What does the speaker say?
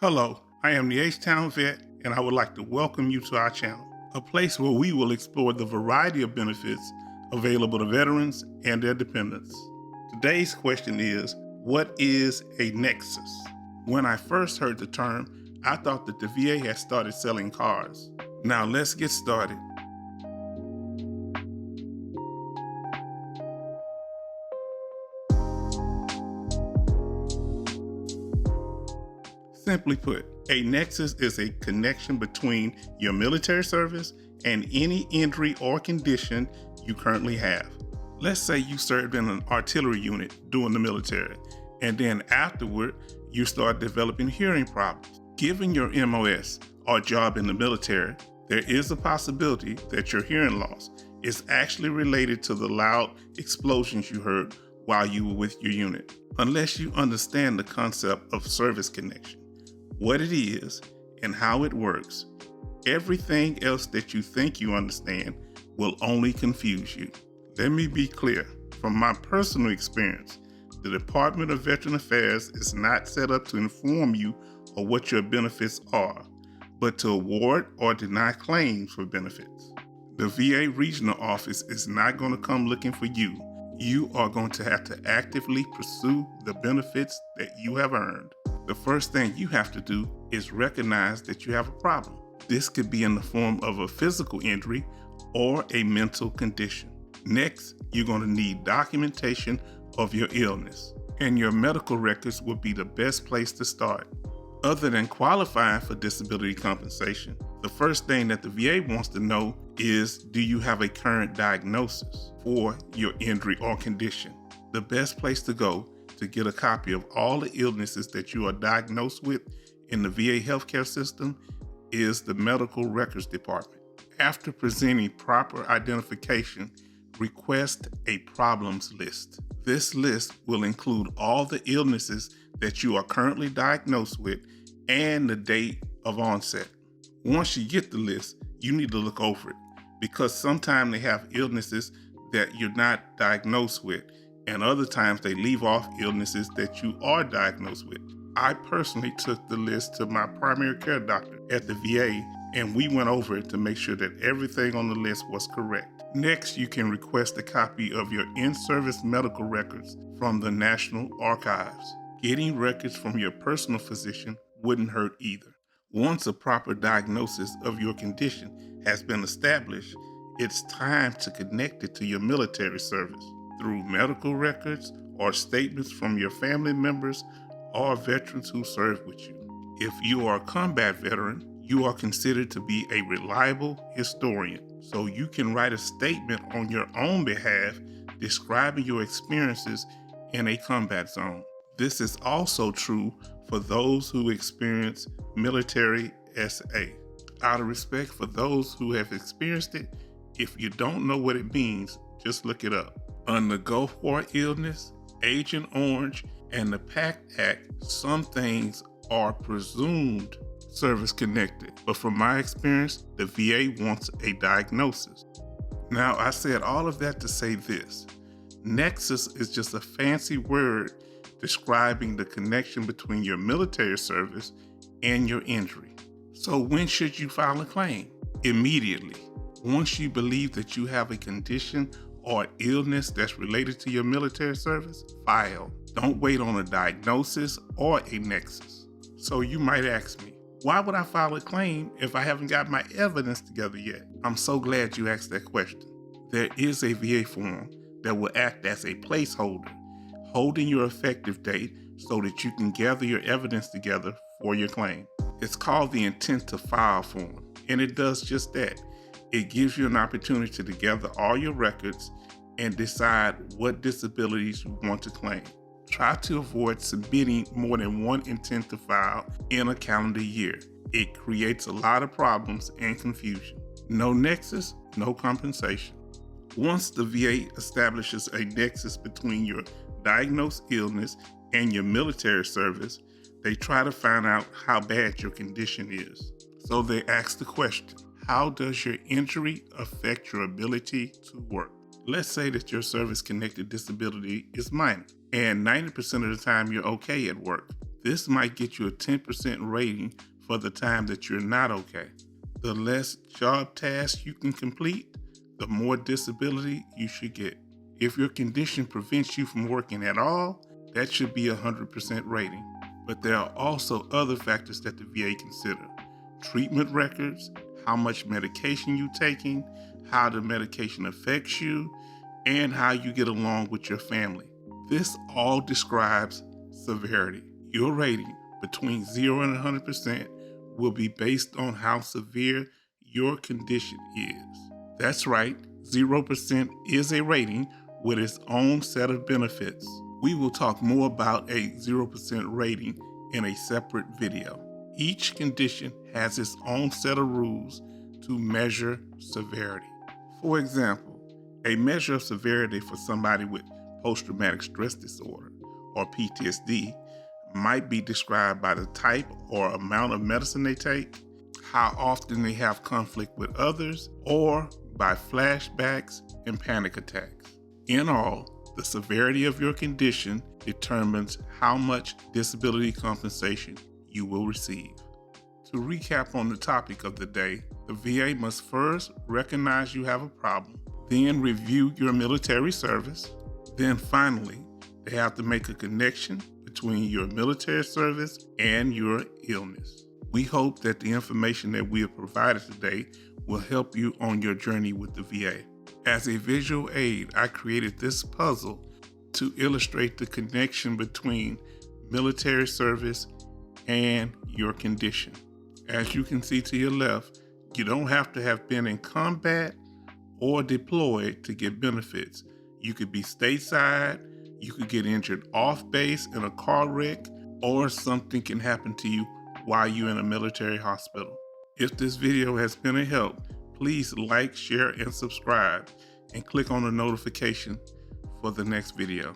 Hello, I am the H-Town Vet, and I would like to welcome you to our channel, a place where we will explore the variety of benefits available to veterans and their dependents. Today's question is, what is a Nexus? When I first heard the term, I thought that the VA had started selling cars. Now let's get started. Simply put, a nexus is a connection between your military service and any injury or condition you currently have. Let's say you served in an artillery unit during the military, and then afterward, you start developing hearing problems. Given your MOS or job in the military, there is a possibility that your hearing loss is actually related to the loud explosions you heard while you were with your unit. Unless you understand the concept of service connection, what it is, and how it works, everything else that you think you understand will only confuse you. Let me be clear. From my personal experience, the Department of Veteran Affairs is not set up to inform you of what your benefits are, but to award or deny claims for benefits. The VA regional office is not going to come looking for you. You are going to have to actively pursue the benefits that you have earned. The first thing you have to do is recognize that you have a problem. This could be in the form of a physical injury or a mental condition. Next, you're going to need documentation of your illness, and your medical records will be the best place to start. Other than qualifying for disability compensation, the first thing that the VA wants to know is, do you have a current diagnosis for your injury or condition? The best place to go to get a copy of all the illnesses that you are diagnosed with in the VA healthcare system is the Medical Records Department. After presenting proper identification, request a problems list. This list will include all the illnesses that you are currently diagnosed with and the date of onset. Once you get the list, you need to look over it because sometimes they have illnesses that you're not diagnosed with, and other times they leave off illnesses that you are diagnosed with. I personally took the list to my primary care doctor at the VA, and we went over it to make sure that everything on the list was correct. Next, you can request a copy of your in-service medical records from the National Archives. Getting records from your personal physician wouldn't hurt either. Once a proper diagnosis of your condition has been established, it's time to connect it to your military service through medical records or statements from your family members or veterans who served with you. If you are a combat veteran, you are considered to be a reliable historian, so you can write a statement on your own behalf describing your experiences in a combat zone. This is also true for those who experience military SA. Out of respect for those who have experienced it, if you don't know what it means, just look it up. Under Gulf War illness, Agent Orange, and the PACT Act, some things are presumed service-connected, but from my experience, the VA wants a diagnosis. Now, I said all of that to say this. Nexus is just a fancy word describing the connection between your military service and your injury. So when should you file a claim? Immediately. Once you believe that you have a condition or illness that's related to your military service, file. Don't wait on a diagnosis or a nexus. So you might ask me, why would I file a claim if I haven't got my evidence together yet? I'm so glad you asked that question. There is a VA form that will act as a placeholder, holding your effective date so that you can gather your evidence together for your claim. It's called the intent to file form, and it does just that. It gives you an opportunity to gather all your records and decide what disabilities you want to claim. Try to avoid submitting more than one intent to file in a calendar year. It creates a lot of problems and confusion. No nexus, no compensation. Once the VA establishes a nexus between your diagnosed illness and your military service, they try to find out how bad your condition is. So they ask the question, how does your injury affect your ability to work? Let's say that your service-connected disability is minor, and 90% of the time you're okay at work. This might get you a 10% rating for the time that you're not okay. The less job tasks you can complete, the more disability you should get. If your condition prevents you from working at all, that should be a 100% rating. But there are also other factors that the VA consider. Treatment records, how much medication you're taking, how the medication affects you, and how you get along with your family. This all describes severity. Your rating between 0 and 100% will be based on how severe your condition is. That's right, 0% is a rating with its own set of benefits. We will talk more about a 0% rating in a separate video. Each condition has its own set of rules to measure severity. For example, a measure of severity for somebody with post-traumatic stress disorder, or PTSD, might be described by the type or amount of medicine they take, how often they have conflict with others, or by flashbacks and panic attacks. In all, the severity of your condition determines how much disability compensation you will receive. To recap on the topic of the day, the VA must first recognize you have a problem, then review your military service, then finally, they have to make a connection between your military service and your illness. We hope that the information that we have provided today will help you on your journey with the VA. As a visual aid, I created this puzzle to illustrate the connection between military service and your condition. As you can see to your left, you don't have to have been in combat or deployed to get benefits. You could be stateside, you could get injured off base in a car wreck, or something can happen to you while you're in a military hospital. If this video has been a help, please like, share, and subscribe, and click on the notification for the next video.